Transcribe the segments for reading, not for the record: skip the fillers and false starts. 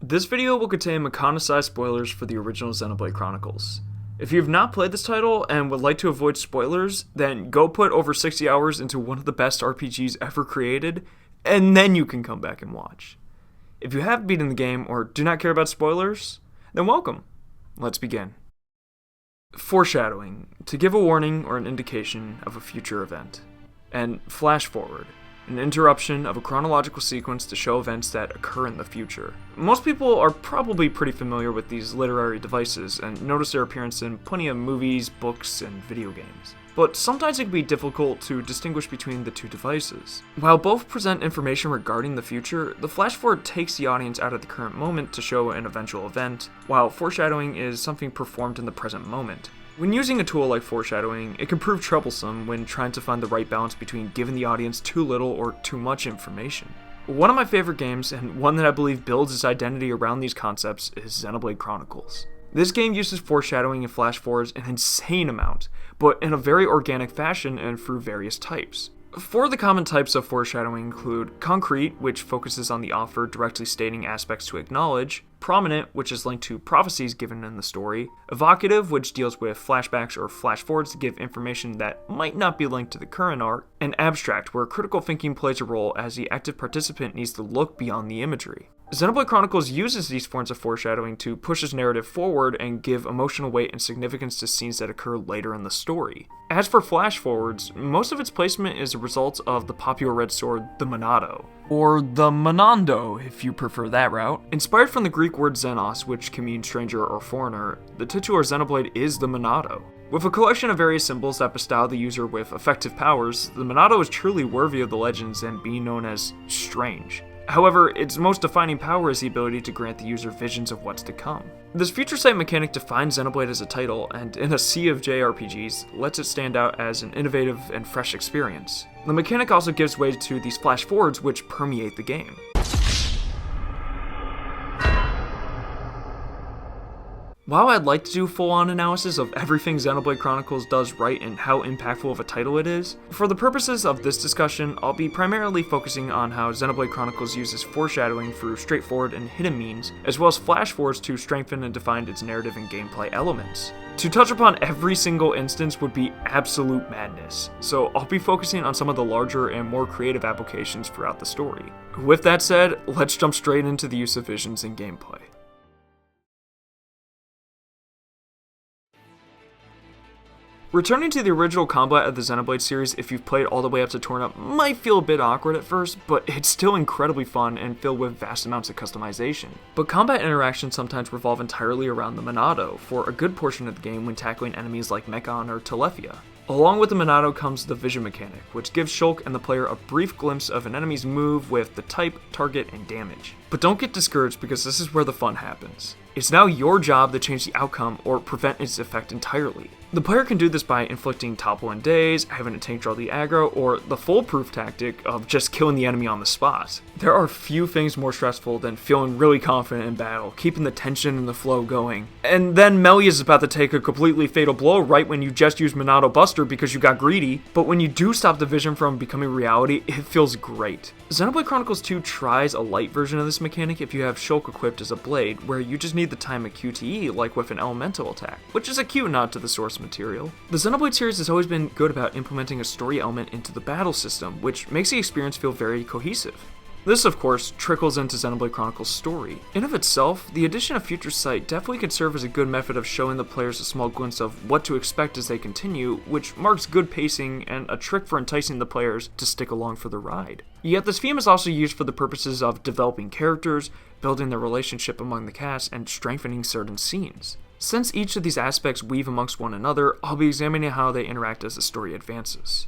This video will contain Makana-sized spoilers for the original Xenoblade Chronicles. If you have not played this title and would like to avoid spoilers, then go put over 60 hours into one of the best RPGs ever created, and then you can come back and watch. If you have beaten the game or do not care about spoilers, then welcome. Let's begin. Foreshadowing, to give a warning or an indication of a future event. And flash forward, an interruption of a chronological sequence to show events that occur in the future. Most people are probably pretty familiar with these literary devices and notice their appearance in plenty of movies, books, and video games. But sometimes it can be difficult to distinguish between the two devices. While both present information regarding the future, the flash forward takes the audience out of the current moment to show an eventual event, while foreshadowing is something performed in the present moment. When using a tool like foreshadowing, it can prove troublesome when trying to find the right balance between giving the audience too little or too much information. One of my favorite games, and one that I believe builds its identity around these concepts, is Xenoblade Chronicles. This game uses foreshadowing and flash forwards an insane amount, but in a very organic fashion and through various types. Four of the common types of foreshadowing include concrete, which focuses on the author directly stating aspects to acknowledge, prominent, which is linked to prophecies given in the story, evocative, which deals with flashbacks or flash forwards to give information that might not be linked to the current arc, and abstract, where critical thinking plays a role as the active participant needs to look beyond the imagery. Xenoblade Chronicles uses these forms of foreshadowing to push its narrative forward and give emotional weight and significance to scenes that occur later in the story. As for flash forwards, most of its placement is a result of the popular red sword, the Monado, or the Monado if you prefer that route. Inspired from the Greek word xenos, which can mean stranger or foreigner, the titular Xenoblade is the Monado. With a collection of various symbols that bestow the user with effective powers, the Monado is truly worthy of the legends and being known as strange. However, its most defining power is the ability to grant the user visions of what's to come. This future sight mechanic defines Xenoblade as a title, and in a sea of JRPGs, lets it stand out as an innovative and fresh experience. The mechanic also gives way to these flash forwards which permeate the game. While I'd like to do a full-on analysis of everything Xenoblade Chronicles does right and how impactful of a title it is, for the purposes of this discussion, I'll be primarily focusing on how Xenoblade Chronicles uses foreshadowing through straightforward and hidden means, as well as flash forwards to strengthen and define its narrative and gameplay elements. To touch upon every single instance would be absolute madness, so I'll be focusing on some of the larger and more creative applications throughout the story. With that said, let's jump straight into the use of visions and gameplay. Returning to the original combat of the Xenoblade series if you've played all the way up to Torn Up might feel a bit awkward at first, but it's still incredibly fun and filled with vast amounts of customization. But combat interactions sometimes revolve entirely around the Monado for a good portion of the game when tackling enemies like Mechon or Telefia. Along with the Monado comes the vision mechanic, which gives Shulk and the player a brief glimpse of an enemy's move with the type, target, and damage. But don't get discouraged because this is where the fun happens. It's now your job to change the outcome or prevent its effect entirely. The player can do this by inflicting topple and daze, having a tank draw the aggro, or the foolproof tactic of just killing the enemy on the spot. There are few things more stressful than feeling really confident in battle, keeping the tension and the flow going. And then Melee is about to take a completely fatal blow right when you just use Monado Buster because you got greedy, but when you do stop the vision from becoming reality, it feels great. Xenoblade Chronicles 2 tries a light version of this mechanic if you have Shulk equipped as a blade, where you just need the time of QTE like with an elemental attack, which is a cute nod to the source material. The Xenoblade series has always been good about implementing a story element into the battle system, which makes the experience feel very cohesive. This, of course, trickles into Xenoblade Chronicles' story. In of itself, the addition of Future Sight definitely can serve as a good method of showing the players a small glimpse of what to expect as they continue, which marks good pacing and a trick for enticing the players to stick along for the ride. Yet this theme is also used for the purposes of developing characters, building their relationship among the cast, and strengthening certain scenes. Since each of these aspects weave amongst one another, I'll be examining how they interact as the story advances.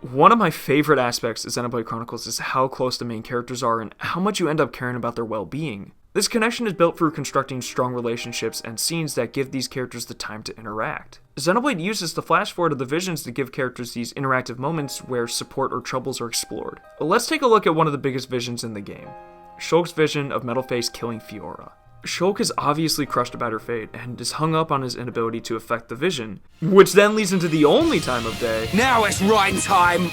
One of my favorite aspects of Xenoblade Chronicles is how close the main characters are and how much you end up caring about their well-being. This connection is built through constructing strong relationships and scenes that give these characters the time to interact. Xenoblade uses the flash forward of the visions to give characters these interactive moments where support or troubles are explored. Let's take a look at one of the biggest visions in the game, Shulk's vision of Metalface killing Fiora. Shulk is obviously crushed about her fate and is hung up on his inability to affect the vision, which then leads into the only time of day. Now it's writing time!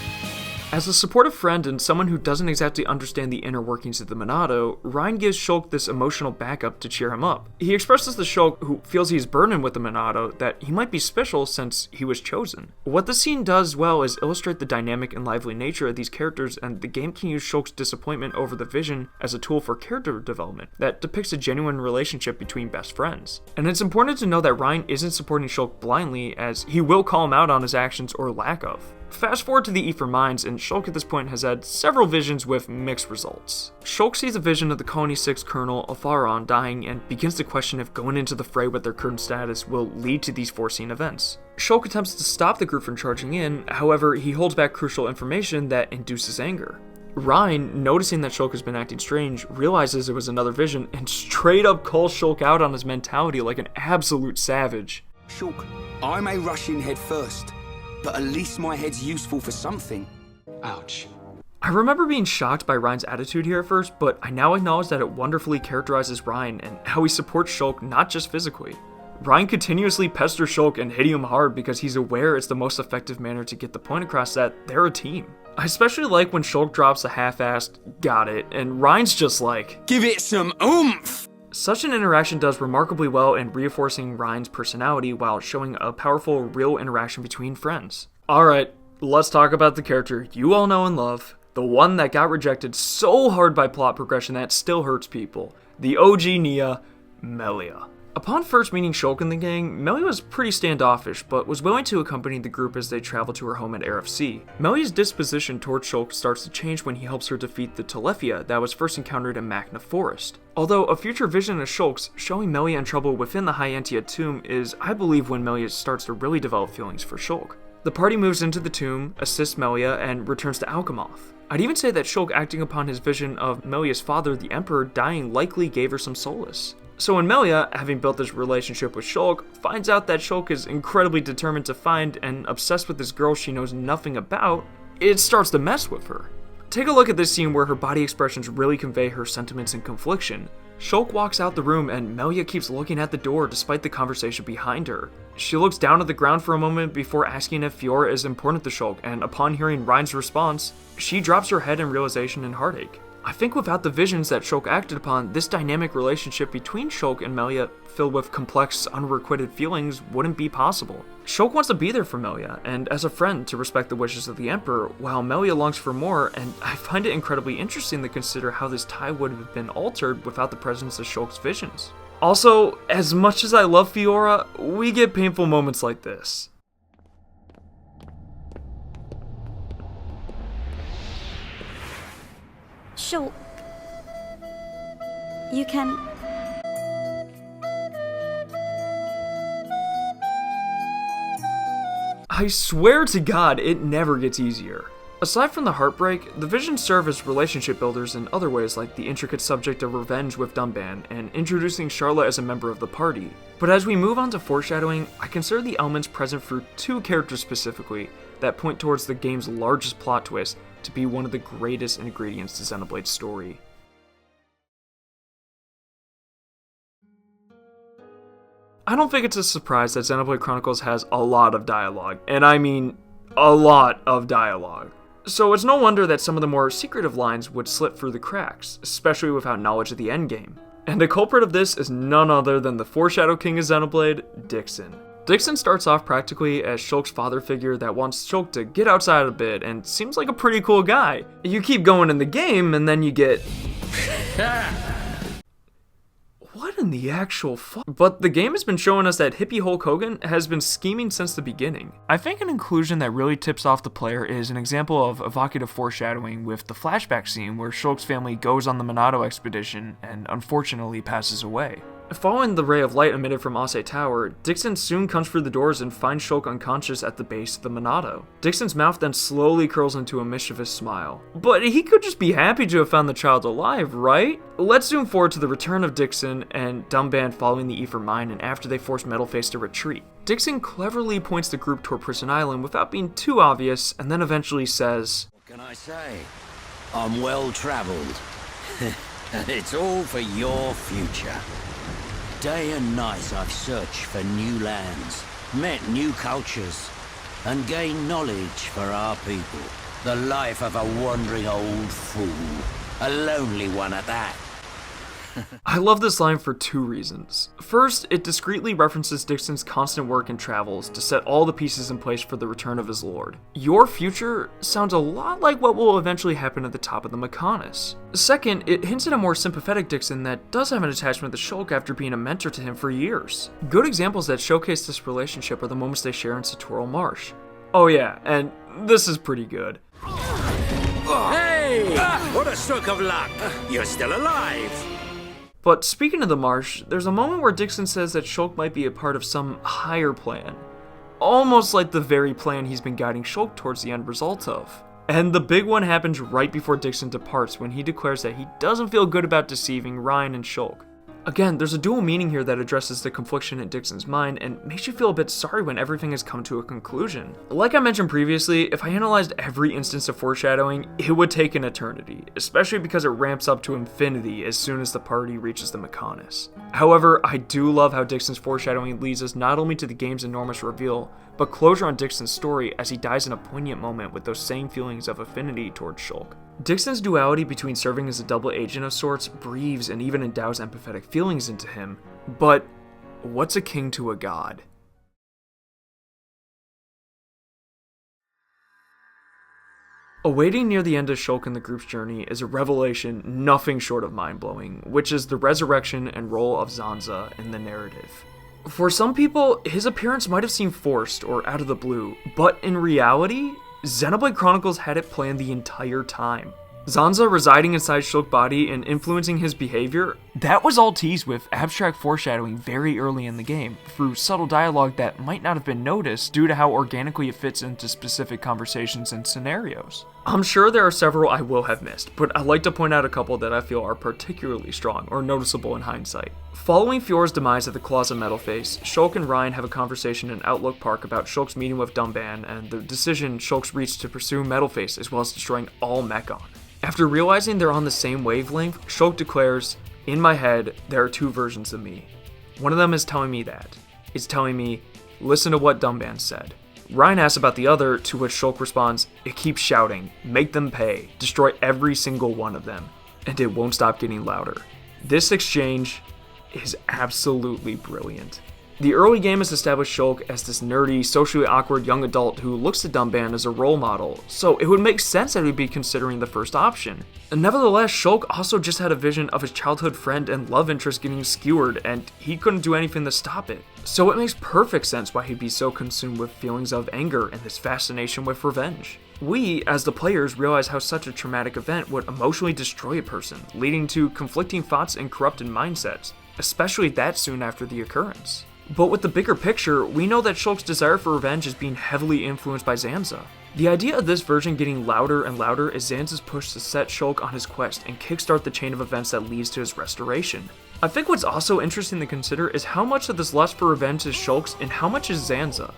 As a supportive friend and someone who doesn't exactly understand the inner workings of the Monado, Rein gives Shulk this emotional backup to cheer him up. He expresses to Shulk, who feels he's burdened with the Monado, that he might be special since he was chosen. What the scene does well is illustrate the dynamic and lively nature of these characters, and the game can use Shulk's disappointment over the vision as a tool for character development that depicts a genuine relationship between best friends. And it's important to know that Rein isn't supporting Shulk blindly, as he will call him out on his actions or lack of. Fast forward to the Aether Mines, and Shulk at this point has had several visions with mixed results. Shulk sees a vision of the Colony 6 Colonel Alfaron dying and begins to question if going into the fray with their current status will lead to these foreseen events. Shulk attempts to stop the group from charging in, however, he holds back crucial information that induces anger. Rein, noticing that Shulk has been acting strange, realizes it was another vision and straight up calls Shulk out on his mentality like an absolute savage. Shulk, I may rush in head first, but at least my head's useful for something. Ouch. I remember being shocked by Rein's attitude here at first, but I now acknowledge that it wonderfully characterizes Rein and how he supports Shulk not just physically. Rein continuously pesters Shulk and hitting him hard because he's aware it's the most effective manner to get the point across that they're a team. I especially like when Shulk drops a half-assed "got it," and Rein's just like, "Give it some oomph!" Such an interaction does remarkably well in reinforcing Rein's personality while showing a powerful, real interaction between friends. Alright, let's talk about the character you all know and love, the one that got rejected so hard by plot progression that it still hurts people, the OG Nia, Melia. Upon first meeting Shulk in the gang, Melia was pretty standoffish, but was willing to accompany the group as they travel to her home at RFC. Melia's disposition towards Shulk starts to change when he helps her defeat the Telefia that was first encountered in Magna Forest. Although a future vision of Shulk's showing Melia in trouble within the Hyantia tomb is, I believe, when Melia starts to really develop feelings for Shulk. The party moves into the tomb, assists Melia, and returns to Alchemoth. I'd even say that Shulk acting upon his vision of Melia's father, the Emperor, dying likely gave her some solace. So when Melia, having built this relationship with Shulk, finds out that Shulk is incredibly determined to find and obsessed with this girl she knows nothing about, it starts to mess with her. Take a look at this scene where her body expressions really convey her sentiments and confliction. Shulk walks out the room and Melia keeps looking at the door despite the conversation behind her. She looks down at the ground for a moment before asking if Fiora is important to Shulk, and upon hearing Rein's response, she drops her head in realization and heartache. I think without the visions that Shulk acted upon, this dynamic relationship between Shulk and Melia, filled with complex, unrequited feelings, wouldn't be possible. Shulk wants to be there for Melia, and as a friend to respect the wishes of the Emperor, while Melia longs for more, and I find it incredibly interesting to consider how this tie would have been altered without the presence of Shulk's visions. Also, as much as I love Fiora, we get painful moments like this. Shulk, you can... I swear to God, it never gets easier. Aside from the heartbreak, the visions serve as relationship builders in other ways, like the intricate subject of revenge with Dunban, and introducing Charlotte as a member of the party. But as we move on to foreshadowing, I consider the elements present for two characters specifically that point towards the game's largest plot twist to be one of the greatest ingredients to Xenoblade's story. I don't think it's a surprise that Xenoblade Chronicles has a lot of dialogue, and I mean a lot of dialogue. So it's no wonder that some of the more secretive lines would slip through the cracks, especially without knowledge of the endgame. And the culprit of this is none other than the Foreshadow King of Xenoblade, Dickson. Dickson starts off practically as Shulk's father figure that wants Shulk to get outside a bit and seems like a pretty cool guy. You keep going in the game and then you get... What in the actual fuck? But the game has been showing us that hippie Hulk Hogan has been scheming since the beginning. I think an inclusion that really tips off the player is an example of evocative foreshadowing with the flashback scene where Shulk's family goes on the Monado expedition and unfortunately passes away. Following the ray of light emitted from Ase Tower, Dickson soon comes through the doors and finds Shulk unconscious at the base of the Monado. Dickson's mouth then slowly curls into a mischievous smile. But he could just be happy to have found the child alive, right? Let's zoom forward to the return of Dickson and Dunban following the Aether Mine and after they force Metalface to retreat. Dickson cleverly points the group toward Prison Island without being too obvious and then eventually says, "What can I say? I'm well traveled. And it's all for your future. Day and night I've searched for new lands, met new cultures, and gained knowledge for our people. The life of a wandering old fool. A lonely one at that. I love this line for two reasons. First, it discreetly references Dickson's constant work and travels to set all the pieces in place for the return of his lord. Your future sounds a lot like what will eventually happen at the top of the McConus. Second, it hints at a more sympathetic Dickson that does have an attachment to Shulk after being a mentor to him for years. Good examples that showcase this relationship are the moments they share in Satoral Marsh. Oh yeah, and this is pretty good. Hey! What a stroke of luck! You're still alive! But speaking of the marsh, there's a moment where Dickson says that Shulk might be a part of some higher plan. Almost like the very plan he's been guiding Shulk towards the end result of. And the big one happens right before Dickson departs when he declares that he doesn't feel good about deceiving Ryan and Shulk. Again, there's a dual meaning here that addresses the confliction in Dickson's mind and makes you feel a bit sorry when everything has come to a conclusion. Like I mentioned previously, if I analyzed every instance of foreshadowing, it would take an eternity, especially because it ramps up to infinity as soon as the party reaches the McConus. However, I do love how Dickson's foreshadowing leads us not only to the game's enormous reveal, but closure on Dickson's story as he dies in a poignant moment with those same feelings of affinity towards Shulk. Dickson's duality between serving as a double agent of sorts breathes and even endows empathetic feelings into him, but what's a king to a god? Awaiting near the end of Shulk and the group's journey is a revelation nothing short of mind-blowing, which is the resurrection and role of Zanza in the narrative. For some people, his appearance might have seemed forced or out of the blue, but in reality, Xenoblade Chronicles had it planned the entire time. Zanza residing inside Shulk's body and influencing his behavior, that was all teased with abstract foreshadowing very early in the game, through subtle dialogue that might not have been noticed due to how organically it fits into specific conversations and scenarios. I'm sure there are several I will have missed, but I'd like to point out a couple that I feel are particularly strong or noticeable in hindsight. Following Fiora's demise at the Claws of Metalface, Shulk and Ryan have a conversation in Outlook Park about Shulk's meeting with Dumban and the decision Shulk's reached to pursue Metalface as well as destroying all Mechon. After realizing they're on the same wavelength, Shulk declares, "In my head, there are two versions of me. One of them is telling me that. It's telling me, listen to what Dumban said." Ryan asks about the other, to which Shulk responds, "It keeps shouting, make them pay, destroy every single one of them, and it won't stop getting louder." This exchange is absolutely brilliant. The early game has established Shulk as this nerdy, socially awkward young adult who looks to Dumban as a role model, so it would make sense that he'd be considering the first option. And nevertheless, Shulk also just had a vision of his childhood friend and love interest getting skewered, and he couldn't do anything to stop it. So it makes perfect sense why he'd be so consumed with feelings of anger and this fascination with revenge. We, as the players, realize how such a traumatic event would emotionally destroy a person, leading to conflicting thoughts and corrupted mindsets, especially that soon after the occurrence. But with the bigger picture, we know that Shulk's desire for revenge is being heavily influenced by Zanza. The idea of this version getting louder and louder is Zanza's push to set Shulk on his quest and kickstart the chain of events that leads to his restoration. I think what's also interesting to consider is how much of this lust for revenge is Shulk's and how much is Zanza.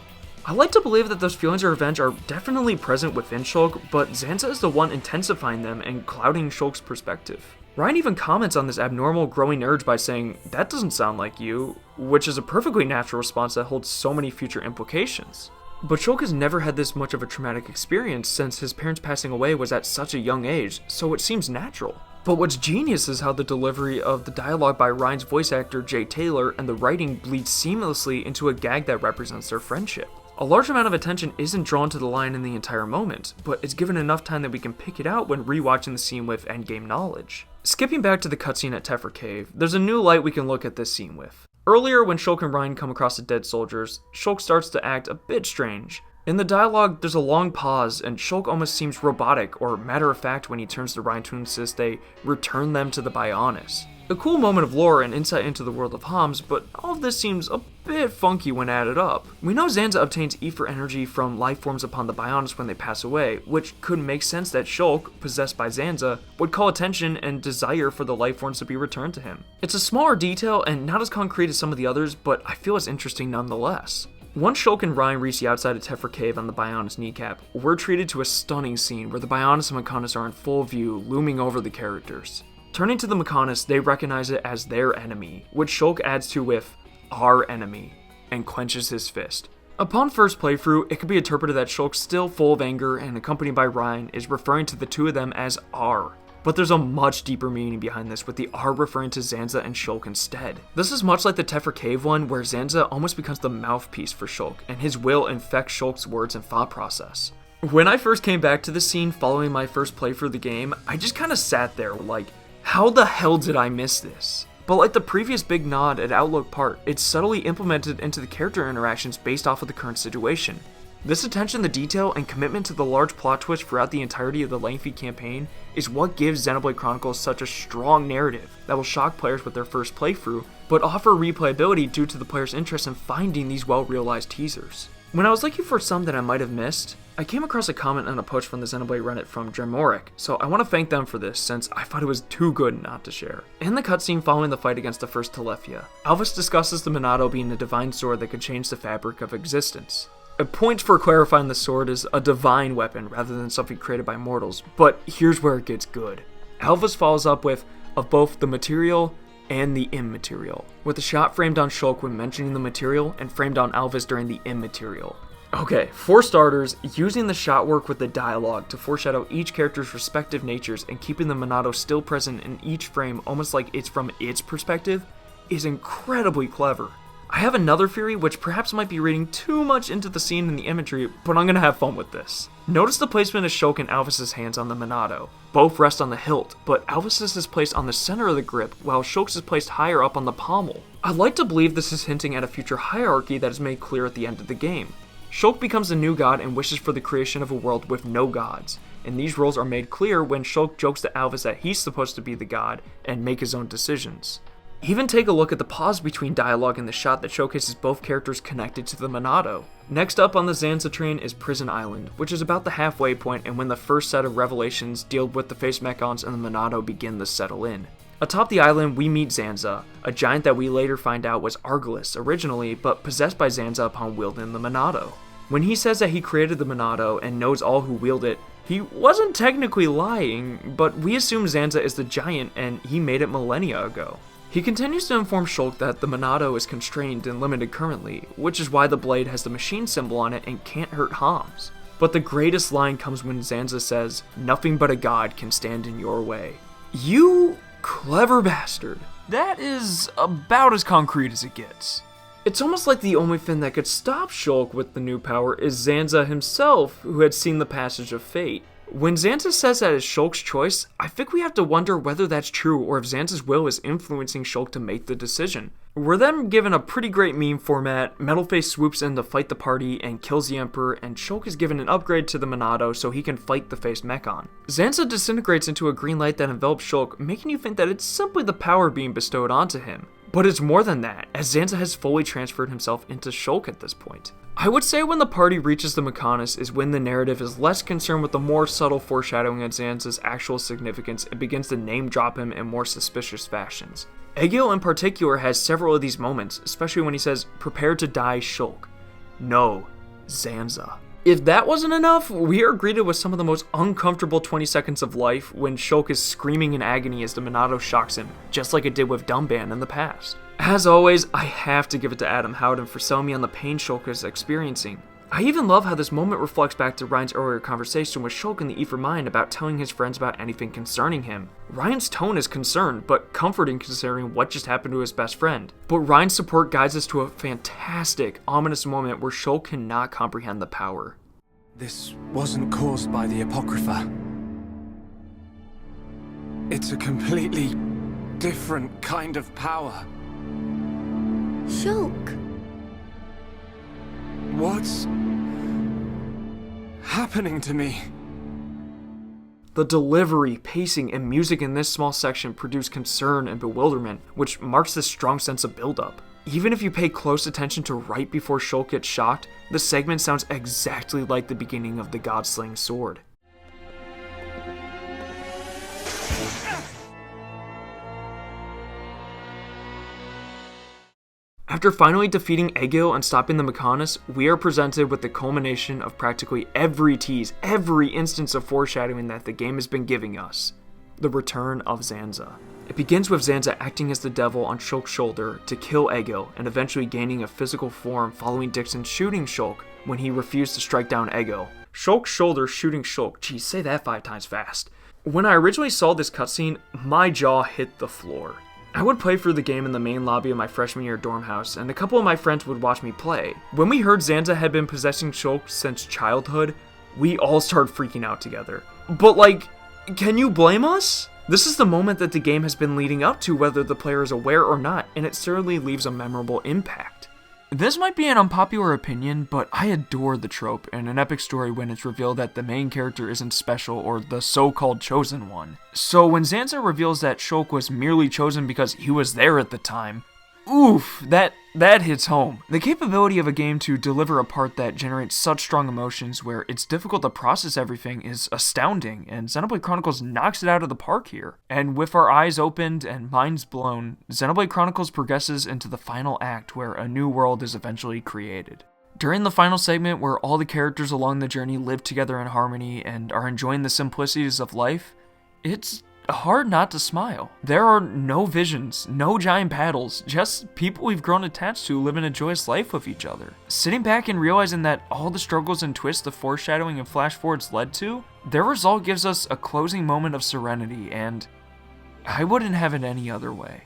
I like to believe that those feelings of revenge are definitely present within Shulk, but Zanza is the one intensifying them and clouding Shulk's perspective. Ryan even comments on this abnormal growing urge by saying, "That doesn't sound like you," which is a perfectly natural response that holds so many future implications. But Shulk has never had this much of a traumatic experience since his parents passing away was at such a young age, so it seems natural. But what's genius is how the delivery of the dialogue by Ryan's voice actor Jay Taylor and the writing bleeds seamlessly into a gag that represents their friendship. A large amount of attention isn't drawn to the line in the entire moment, but it's given enough time that we can pick it out when rewatching the scene with endgame knowledge. Skipping back to the cutscene at Tefra Cave, there's a new light we can look at this scene with. Earlier, when Shulk and Ryan come across the dead soldiers, Shulk starts to act a bit strange. In the dialogue, there's a long pause, and Shulk almost seems robotic or matter-of-fact when he turns to Ryan to insist they return them to the Bionis. A cool moment of lore and insight into the world of Homs, but all of this seems a bit funky when added up. We know Zanza obtains ether energy from life forms upon the Bionis when they pass away, which could make sense that Shulk, possessed by Zanza, would call attention and desire for the life forms to be returned to him. It's a smaller detail and not as concrete as some of the others, but I feel it's interesting nonetheless. Once Shulk and Ryan reach the outside of Tefra Cave on the Bionis kneecap, we're treated to a stunning scene where the Bionis and McConus are in full view, looming over the characters. Turning to the McConus, they recognize it as their enemy, which Shulk adds to with, "our enemy," and clenches his fist. Upon first playthrough, it could be interpreted that Shulk, still full of anger and accompanied by Ryan, is referring to the two of them as R. But there's a much deeper meaning behind this, with the R referring to Zanza and Shulk instead. This is much like the Tephra Cave one, where Zanza almost becomes the mouthpiece for Shulk, and his will infects Shulk's words and thought process. When I first came back to the scene following my first playthrough of the game, I just kinda sat there like, how the hell did I miss this? But like the previous big nod at Outlook part, it's subtly implemented into the character interactions based off of the current situation. This attention to detail and commitment to the large plot twist throughout the entirety of the lengthy campaign is what gives Xenoblade Chronicles such a strong narrative that will shock players with their first playthrough, but offer replayability due to the player's interest in finding these well-realized teasers. When I was looking for some that I might have missed, I came across a comment on a post from the Xenoblade Reddit from Jermoric, so I want to thank them for this since I thought it was too good not to share. In the cutscene following the fight against the first Telethia, Alvis discusses the Monado being a divine sword that could change the fabric of existence. A point for clarifying the sword is a divine weapon rather than something created by mortals, but here's where it gets good. Alvis follows up with, of both the material and the immaterial, with a shot framed on Shulk when mentioning the material and framed on Alvis during the immaterial. Okay, for starters, using the shot work with the dialogue to foreshadow each character's respective natures and keeping the Monado still present in each frame almost like it's from its perspective is incredibly clever. I have another theory which perhaps might be reading too much into the scene and the imagery, but I'm gonna have fun with this. Notice the placement of Shulk and Alvis' hands on the Monado. Both rest on the hilt, but Alvis' is placed on the center of the grip while Shulk's is placed higher up on the pommel. I'd like to believe this is hinting at a future hierarchy that is made clear at the end of the game. Shulk becomes a new god and wishes for the creation of a world with no gods, and these roles are made clear when Shulk jokes to Alvis that he's supposed to be the god and make his own decisions. Even take a look at the pause between dialogue and the shot that showcases both characters connected to the Monado. Next up on the Zanza train is Prison Island, which is about the halfway point and when the first set of revelations deal with the face mechons and the Monado begin to settle in. Atop the island, we meet Zanza, a giant that we later find out was Argolis originally, but possessed by Zanza upon wielding the Monado. When he says that he created the Monado and knows all who wield it, he wasn't technically lying, but we assume Zanza is the giant and he made it millennia ago. He continues to inform Shulk that the Monado is constrained and limited currently, which is why the blade has the machine symbol on it and can't hurt Homs. But the greatest line comes when Zanza says, "Nothing but a god can stand in your way." You clever bastard. That is about as concrete as it gets. It's almost like the only thing that could stop Shulk with the new power is Zanza himself, who had seen the passage of fate. When Zanza says that it's Shulk's choice, I think we have to wonder whether that's true or if Zanza's will is influencing Shulk to make the decision. We're then given a pretty great meme format. Metalface swoops in to fight the party and kills the Emperor, and Shulk is given an upgrade to the Monado so he can fight the face mechon. Zanza disintegrates into a green light that envelops Shulk, making you think that it's simply the power being bestowed onto him. But it's more than that, as Zanza has fully transferred himself into Shulk at this point. I would say when the party reaches the Mechonis is when the narrative is less concerned with the more subtle foreshadowing of Zanza's actual significance and begins to name drop him in more suspicious fashions. Egil in particular has several of these moments, especially when he says, "Prepare to die, Shulk." No, Zanza. If that wasn't enough, we are greeted with some of the most uncomfortable 20 seconds of life when Shulk is screaming in agony as the Monado shocks him, just like it did with Dumban in the past. As always, I have to give it to Adam Howden for selling me on the pain Shulk is experiencing. I even love how this moment reflects back to Ryan's earlier conversation with Shulk in the Ether Mind about telling his friends about anything concerning him. Ryan's tone is concerned, but comforting considering what just happened to his best friend. But Ryan's support guides us to a fantastic, ominous moment where Shulk cannot comprehend the power. This wasn't caused by the Apocrypha. It's a completely different kind of power. Shulk. What's happening to me? The delivery, pacing, and music in this small section produce concern and bewilderment, which marks this strong sense of buildup. Even if you pay close attention to right before Shulk gets shocked, the segment sounds exactly like the beginning of the God-slaying sword. After finally defeating Egil and stopping the Mechonis, we are presented with the culmination of practically every tease, every instance of foreshadowing that the game has been giving us. The Return of Zanza. It begins with Zanza acting as the devil on Shulk's shoulder to kill Ego, and eventually gaining a physical form following Dickson shooting Shulk when he refused to strike down Ego. Shulk's shoulder shooting Shulk, geez, say that 5 times fast. When I originally saw this cutscene, my jaw hit the floor. I would play through the game in the main lobby of my freshman year dorm house, and a couple of my friends would watch me play. When we heard Zanza had been possessing Shulk since childhood, we all started freaking out together. But like, can you blame us? This is the moment that the game has been leading up to, whether the player is aware or not, and it certainly leaves a memorable impact. This might be an unpopular opinion, but I adore the trope in an epic story when it's revealed that the main character isn't special or the so-called chosen one. So when Zanza reveals that Shulk was merely chosen because he was there at the time, oof, that hits home. The capability of a game to deliver a part that generates such strong emotions where it's difficult to process everything is astounding, and Xenoblade Chronicles knocks it out of the park here. And with our eyes opened and minds blown, Xenoblade Chronicles progresses into the final act where a new world is eventually created. During the final segment where all the characters along the journey live together in harmony and are enjoying the simplicities of life, it's hard not to smile. There are no visions, no giant battles, just people we've grown attached to living a joyous life with each other. Sitting back and realizing that all the struggles and twists the foreshadowing and flash forwards led to, their result gives us a closing moment of serenity, and I wouldn't have it any other way.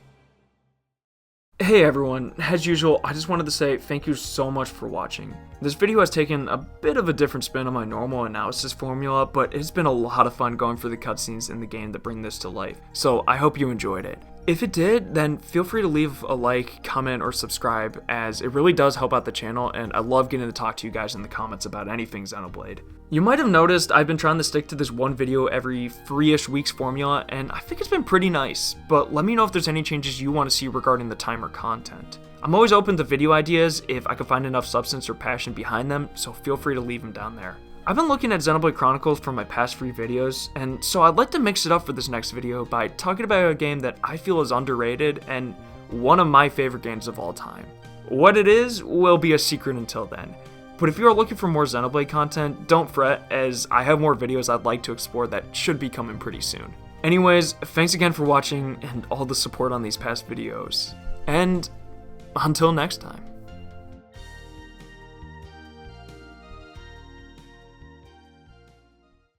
Hey everyone, as usual, I just wanted to say thank you so much for watching. This video has taken a bit of a different spin on my normal analysis formula, but it's been a lot of fun going through the cutscenes in the game that bring this to life, so I hope you enjoyed it. If it did, then feel free to leave a like, comment, or subscribe, as it really does help out the channel, and I love getting to talk to you guys in the comments about anything Xenoblade. You might have noticed I've been trying to stick to this one video every 3-ish weeks formula, and I think it's been pretty nice, but let me know if there's any changes you want to see regarding the time or content. I'm always open to video ideas if I can find enough substance or passion behind them, so feel free to leave them down there. I've been looking at Xenoblade Chronicles from my past 3 videos, and so I'd like to mix it up for this next video by talking about a game that I feel is underrated and one of my favorite games of all time. What it is will be a secret until then, but if you are looking for more Xenoblade content, don't fret, as I have more videos I'd like to explore that should be coming pretty soon. Anyways, thanks again for watching and all the support on these past videos, and until next time.